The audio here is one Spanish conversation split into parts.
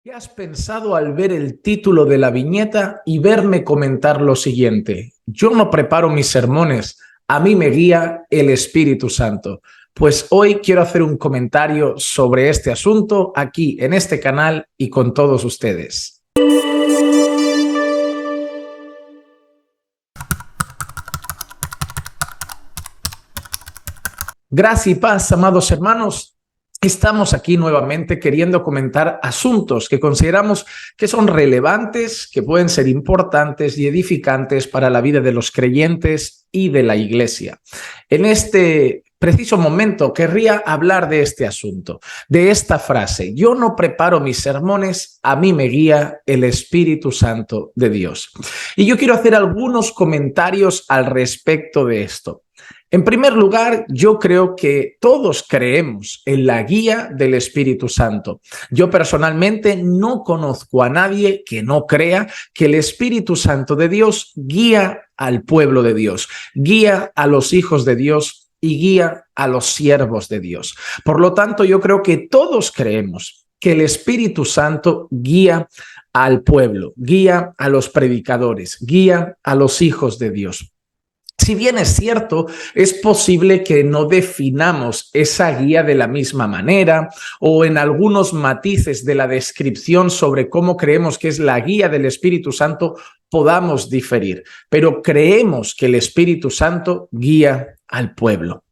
¿Qué has pensado al ver el título de la viñeta y verme comentar lo siguiente? Yo no preparo mis sermones, a mí me guía el Espíritu Santo. Pues hoy quiero hacer un comentario sobre este asunto aquí en este canal y con todos ustedes. Gracia y paz, amados hermanos. Estamos aquí nuevamente queriendo comentar asuntos que consideramos que son relevantes, que pueden ser importantes y edificantes para la vida de los creyentes y de la iglesia. En este preciso momento querría hablar de este asunto, de esta frase: yo no preparo mis sermones, a mí me guía el Espíritu Santo de Dios. Y yo quiero hacer algunos comentarios al respecto de esto. En primer lugar, yo creo que todos creemos en la guía del Espíritu Santo. Yo personalmente no conozco a nadie que no crea que el Espíritu Santo de Dios guía al pueblo de Dios, guía a los hijos de Dios y guía a los siervos de Dios. Por lo tanto, yo creo que todos creemos que el Espíritu Santo guía al pueblo, guía a los predicadores, guía a los hijos de Dios. Si bien es cierto, es posible que no definamos esa guía de la misma manera o en algunos matices de la descripción sobre cómo creemos que es la guía del Espíritu Santo podamos diferir, pero creemos que el Espíritu Santo guía al pueblo.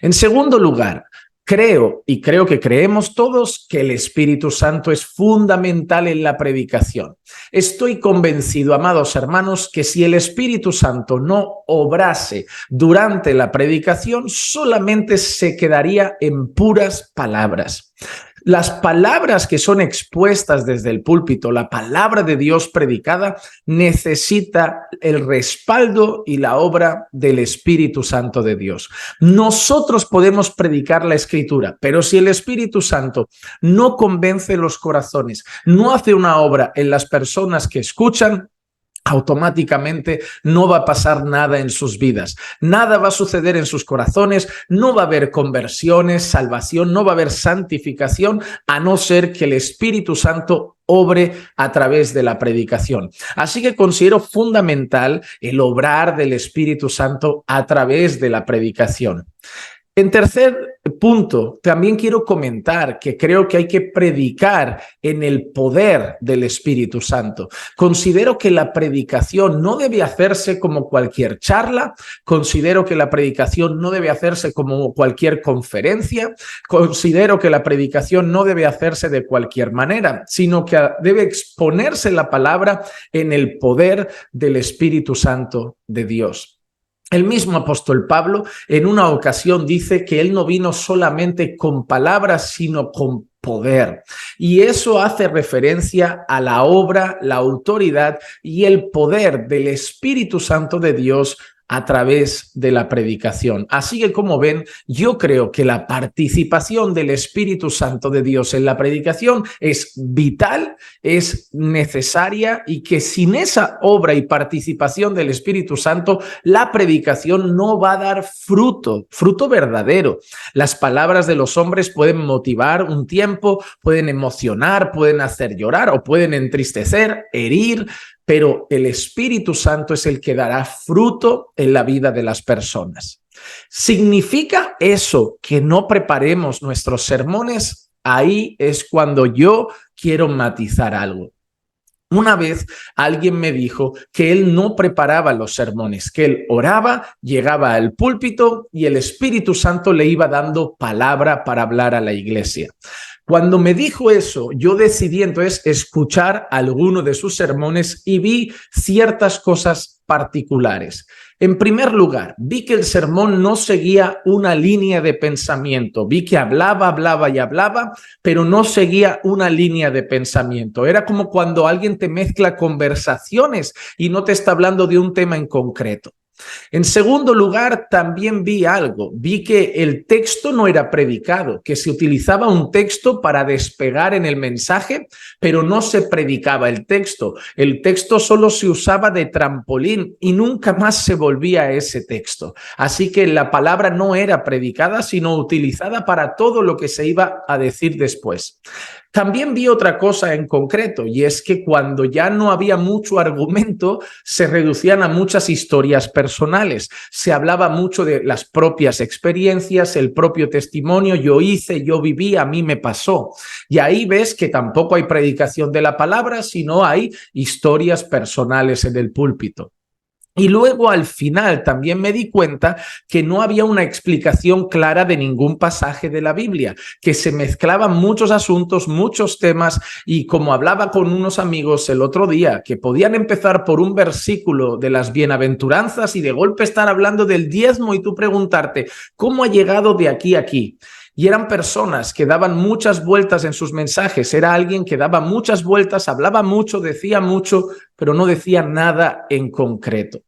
En segundo lugar, creo que creemos todos que el Espíritu Santo es fundamental en la predicación. Estoy convencido, amados hermanos, que si el Espíritu Santo no obrase durante la predicación, solamente se quedaría en puras palabras. Las palabras que son expuestas desde el púlpito, la palabra de Dios predicada, necesita el respaldo y la obra del Espíritu Santo de Dios. Nosotros podemos predicar la Escritura, pero si el Espíritu Santo no convence los corazones, no hace una obra en las personas que escuchan, automáticamente no va a pasar nada en sus vidas, nada va a suceder en sus corazones, no va a haber conversiones, salvación, no va a haber santificación, a no ser que el Espíritu Santo obre a través de la predicación. Así que considero fundamental el obrar del Espíritu Santo a través de la predicación. En tercer punto, también quiero comentar que creo que hay que predicar en el poder del Espíritu Santo. Considero que la predicación no debe hacerse como cualquier charla, considero que la predicación no debe hacerse como cualquier conferencia, considero que la predicación no debe hacerse de cualquier manera, sino que debe exponerse la palabra en el poder del Espíritu Santo de Dios. El mismo apóstol Pablo en una ocasión dice que él no vino solamente con palabras, sino con poder. Y eso hace referencia a la obra, la autoridad y el poder del Espíritu Santo de Dios a través de la predicación. Así que, como ven, yo creo que la participación del Espíritu Santo de Dios en la predicación es vital, es necesaria, y que sin esa obra y participación del Espíritu Santo, la predicación no va a dar fruto verdadero. Las palabras de los hombres pueden motivar un tiempo, pueden emocionar, pueden hacer llorar o pueden entristecer, herir, pero el Espíritu Santo es el que dará fruto en la vida de las personas. ¿Significa eso que no preparemos nuestros sermones? Ahí es cuando yo quiero matizar algo. Una vez alguien me dijo que él no preparaba los sermones, que él oraba, llegaba al púlpito y el Espíritu Santo le iba dando palabra para hablar a la iglesia. Cuando me dijo eso, yo decidí entonces escuchar alguno de sus sermones y vi ciertas cosas particulares. En primer lugar, vi que el sermón no seguía una línea de pensamiento. Vi que hablaba, pero no seguía una línea de pensamiento. Era como cuando alguien te mezcla conversaciones y no te está hablando de un tema en concreto. En segundo lugar, también vi algo. Vi que el texto no era predicado, que se utilizaba un texto para despegar en el mensaje, pero no se predicaba el texto. El texto solo se usaba de trampolín y nunca más se volvía a ese texto. Así que la palabra no era predicada, sino utilizada para todo lo que se iba a decir después. También vi otra cosa en concreto, y es que cuando ya no había mucho argumento, se reducían a muchas historias personales. Se hablaba mucho de las propias experiencias, el propio testimonio, yo hice, yo viví, a mí me pasó. Y ahí ves que tampoco hay predicación de la palabra, sino hay historias personales en el púlpito. Y luego al final también me di cuenta que no había una explicación clara de ningún pasaje de la Biblia, que se mezclaban muchos asuntos, muchos temas, y como hablaba con unos amigos el otro día, que podían empezar por un versículo de las bienaventuranzas y de golpe estar hablando del diezmo y tú preguntarte, ¿cómo ha llegado de aquí a aquí? Y eran personas que daban muchas vueltas en sus mensajes, era alguien que daba muchas vueltas, hablaba mucho, decía mucho, pero no decía nada en concreto.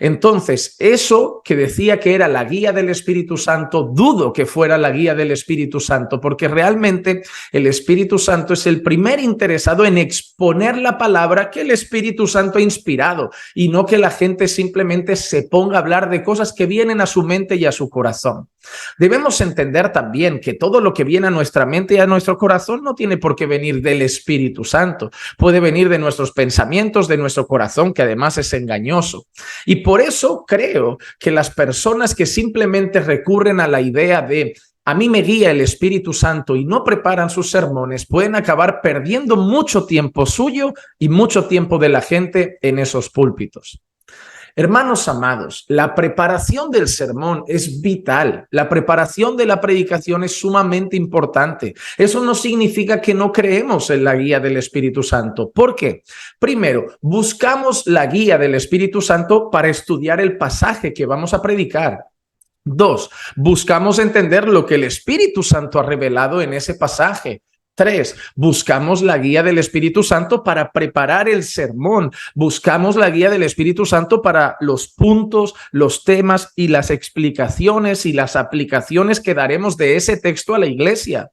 Entonces, eso que decía que era la guía del Espíritu Santo, dudo que fuera la guía del Espíritu Santo, porque realmente el Espíritu Santo es el primer interesado en exponer la palabra que el Espíritu Santo ha inspirado, y no que la gente simplemente se ponga a hablar de cosas que vienen a su mente y a su corazón. Debemos entender también que todo lo que viene a nuestra mente y a nuestro corazón no tiene por qué venir del Espíritu Santo, puede venir de nuestros pensamientos, de nuestro corazón, que además es engañoso. Y por eso creo que las personas que simplemente recurren a la idea de a mí me guía el Espíritu Santo y no preparan sus sermones, pueden acabar perdiendo mucho tiempo suyo y mucho tiempo de la gente en esos púlpitos. Hermanos amados, la preparación del sermón es vital. La preparación de la predicación es sumamente importante. Eso no significa que no creemos en la guía del Espíritu Santo. ¿Por qué? Primero, buscamos la guía del Espíritu Santo para estudiar el pasaje que vamos a predicar. 2, buscamos entender lo que el Espíritu Santo ha revelado en ese pasaje. 3, buscamos la guía del Espíritu Santo para preparar el sermón. Buscamos la guía del Espíritu Santo para los puntos, los temas y las explicaciones y las aplicaciones que daremos de ese texto a la iglesia.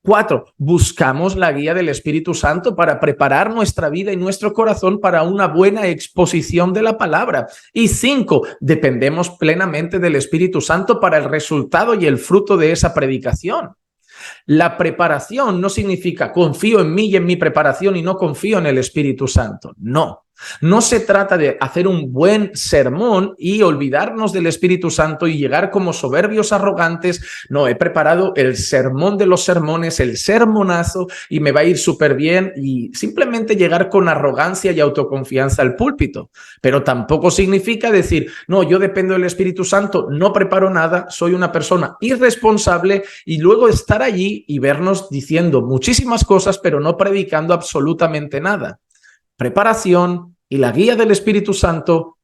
4, buscamos la guía del Espíritu Santo para preparar nuestra vida y nuestro corazón para una buena exposición de la palabra. Y 5, dependemos plenamente del Espíritu Santo para el resultado y el fruto de esa predicación. La preparación no significa confío en mí y en mi preparación y no confío en el Espíritu Santo. No. No se trata de hacer un buen sermón y olvidarnos del Espíritu Santo y llegar como soberbios arrogantes. No, he preparado el sermón de los sermones, el sermonazo, y me va a ir súper bien, y simplemente llegar con arrogancia y autoconfianza al púlpito. Pero tampoco significa decir, no, yo dependo del Espíritu Santo, no preparo nada, soy una persona irresponsable, y luego estar allí y vernos diciendo muchísimas cosas, pero no predicando absolutamente nada. Preparación y la guía del Espíritu Santo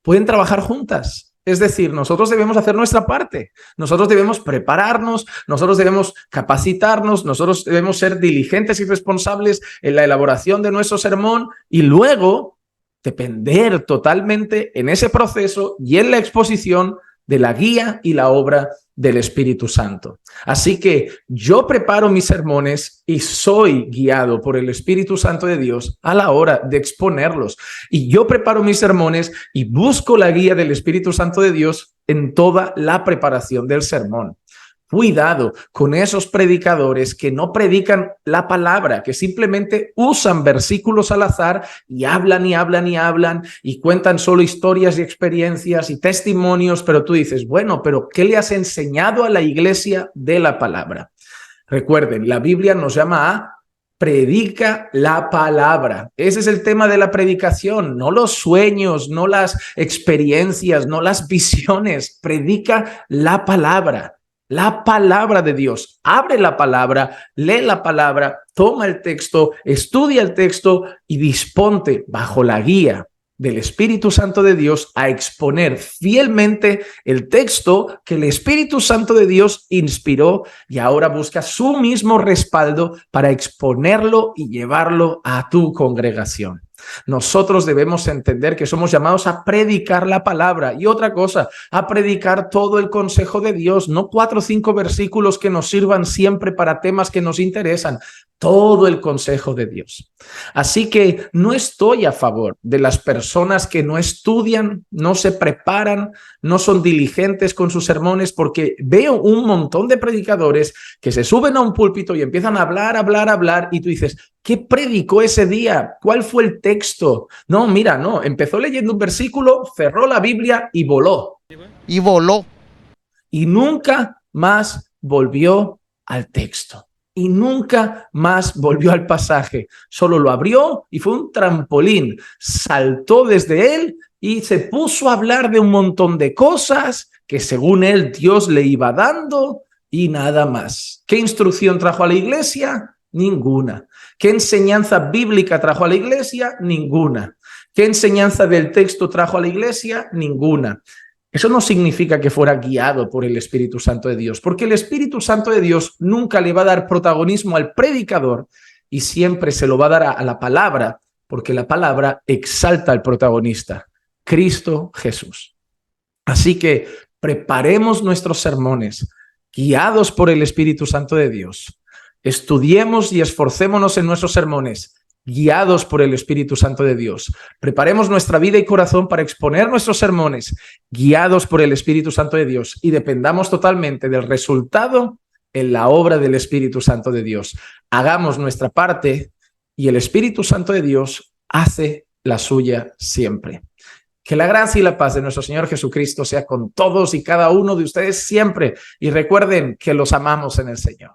pueden trabajar juntas. Es decir, nosotros debemos hacer nuestra parte. Nosotros debemos prepararnos, nosotros debemos capacitarnos, nosotros debemos ser diligentes y responsables en la elaboración de nuestro sermón y luego depender totalmente en ese proceso y en la exposición de la guía y la obra del Espíritu Santo. Así que yo preparo mis sermones y soy guiado por el Espíritu Santo de Dios a la hora de exponerlos. Y yo preparo mis sermones y busco la guía del Espíritu Santo de Dios en toda la preparación del sermón. Cuidado con esos predicadores que no predican la palabra, que simplemente usan versículos al azar y hablan y hablan y hablan y cuentan solo historias y experiencias y testimonios, pero tú dices, bueno, pero ¿qué le has enseñado a la iglesia de la palabra? Recuerden, la Biblia nos llama a predica la palabra. Ese es el tema de la predicación, no los sueños, no las experiencias, no las visiones. Predica la palabra. La palabra de Dios. Abre la palabra, lee la palabra, toma el texto, estudia el texto y disponte bajo la guía del Espíritu Santo de Dios a exponer fielmente el texto que el Espíritu Santo de Dios inspiró y ahora busca su mismo respaldo para exponerlo y llevarlo a tu congregación. Nosotros debemos entender que somos llamados a predicar la palabra y otra cosa, a predicar todo el consejo de Dios, no 4 o 5 versículos que nos sirvan siempre para temas que nos interesan, todo el consejo de Dios. Así que no estoy a favor de las personas que no estudian, no se preparan, no son diligentes con sus sermones, porque veo un montón de predicadores que se suben a un púlpito y empiezan a hablar, y tú dices, ¿qué predicó ese día? ¿Cuál fue el texto? No, mira, no, empezó leyendo un versículo, cerró la Biblia y voló. Y voló. Y nunca más volvió al texto. Y nunca más volvió al pasaje. Solo lo abrió y fue un trampolín. Saltó desde él y se puso a hablar de un montón de cosas que según él Dios le iba dando y nada más. ¿Qué instrucción trajo a la iglesia? Ninguna. ¿Qué enseñanza bíblica trajo a la iglesia? Ninguna. ¿Qué enseñanza del texto trajo a la iglesia? Ninguna. Eso no significa que fuera guiado por el Espíritu Santo de Dios, porque el Espíritu Santo de Dios nunca le va a dar protagonismo al predicador y siempre se lo va a dar a la palabra, porque la palabra exalta al protagonista, Cristo Jesús. Así que preparemos nuestros sermones guiados por el Espíritu Santo de Dios. Estudiemos y esforcémonos en nuestros sermones guiados por el Espíritu Santo de Dios. Preparemos nuestra vida y corazón para exponer nuestros sermones guiados por el Espíritu Santo de Dios y dependamos totalmente del resultado en la obra del Espíritu Santo de Dios. Hagamos nuestra parte y el Espíritu Santo de Dios hace la suya siempre. Que la gracia y la paz de nuestro Señor Jesucristo sea con todos y cada uno de ustedes siempre. Y recuerden que los amamos en el Señor.